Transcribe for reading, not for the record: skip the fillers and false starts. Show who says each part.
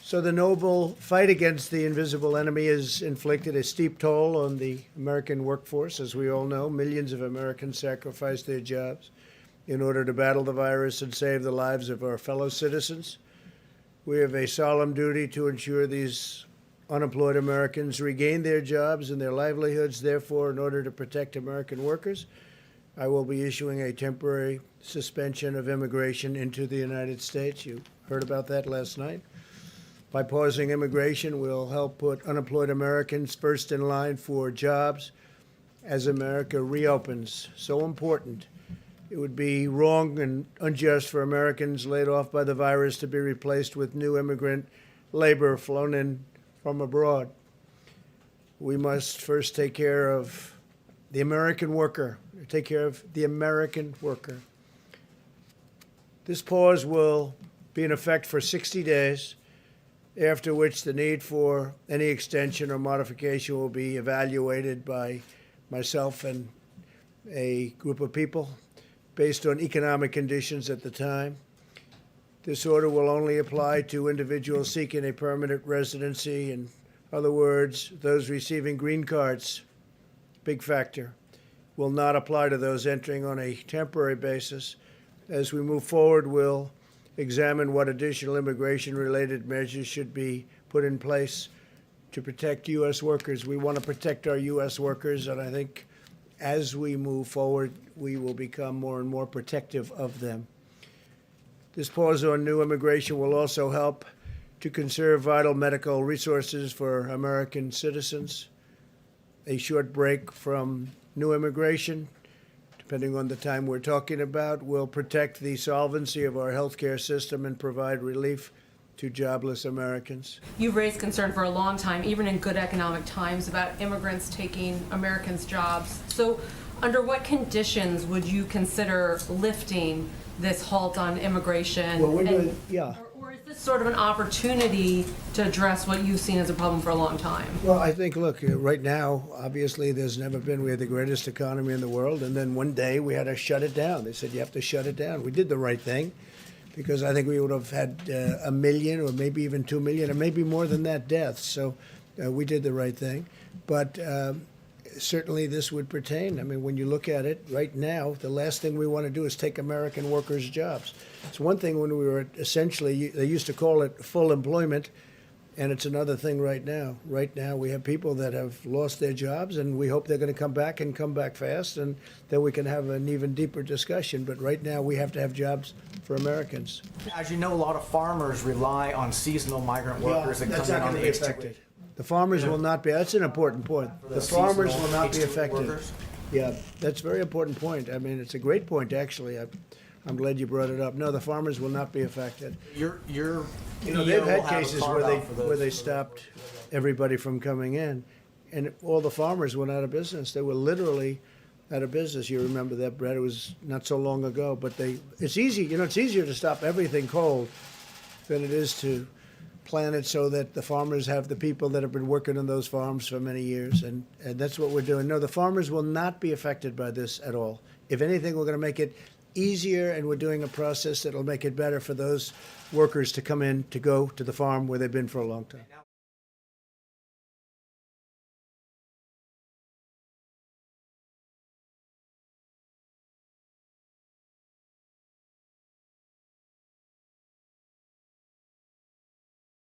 Speaker 1: So the noble fight against the invisible enemy has inflicted a steep toll on the American workforce. As we all know, millions of Americans sacrificed their jobs in order to battle the virus and save the lives of our fellow citizens. We have a solemn duty to ensure these unemployed Americans regain their jobs and their livelihoods. Therefore, in order to protect American workers, I will be issuing a temporary suspension of immigration into the United States. You heard about that last night. By pausing immigration, we'll help put unemployed Americans first in line for jobs as America reopens. So important. It would be wrong and unjust for Americans laid off by the virus to be replaced with new immigrant labor flown in from abroad. We must first take care of the American worker, take care of the American worker. This pause will be in effect for 60 days, after which the need for any extension or modification will be evaluated by myself and a group of people based on economic conditions at the time. This order will only apply to individuals seeking a permanent residency. In other words, those receiving green cards, big factor, will not apply to those entering on a temporary basis. As we move forward, we'll examine what additional immigration-related measures should be put in place to protect U.S. workers. We want to protect our U.S. workers, and I think as we move forward, we will become more and more protective of them. This pause on new immigration will also help to conserve vital medical resources for American citizens. A short break from new immigration, depending on the time we're talking about, will protect the solvency of our healthcare system and provide relief to jobless Americans.
Speaker 2: You've raised concern for a long time, even in good economic times, about immigrants taking Americans' jobs. So under what conditions would you consider lifting this halt on immigration?
Speaker 1: Well, we're doing, yeah.
Speaker 2: Or is this sort of an opportunity to address what you've seen as a problem for a long time?
Speaker 1: Well, I think, look, right now, obviously, we had the greatest economy in the world, and then one day we had to shut it down. They said, you have to shut it down. We did the right thing, because I think we would have had 1 million or maybe even 2 million or maybe more than that deaths. So we did the right thing. But certainly this would pertain. I mean, when you look at it right now, the last thing we want to do is take American workers' jobs. It's one thing when we were essentially, they used to call it full employment, and it's another thing right now. Right now, we have people that have lost their jobs, and we hope they're going to come back and come back fast, and then we can have an even deeper discussion. But right now, we have to have jobs for Americans.
Speaker 3: As you know, a lot of farmers rely on seasonal migrant workers that come in on the
Speaker 1: affected. The farmers will not be. That's an important point. The farmers will not be affected.
Speaker 3: Workers.
Speaker 1: Yeah, that's a very important point. I mean, it's a great point, actually. I'm glad you brought it up. No, the farmers will not be affected.
Speaker 3: Your
Speaker 1: They've had cases where they stopped everybody from coming in, and all the farmers went out of business. They were literally out of business. You remember that, Brett? It was not so long ago. But it's easy. It's easier to stop everything cold than it is to plan it so that the farmers have the people that have been working on those farms for many years, and that's what we're doing. No, the farmers will not be affected by this at all. If anything, we're going to make it easier, and we're doing a process that will make it better for those workers to come in, to go to the farm where they've been for a long time.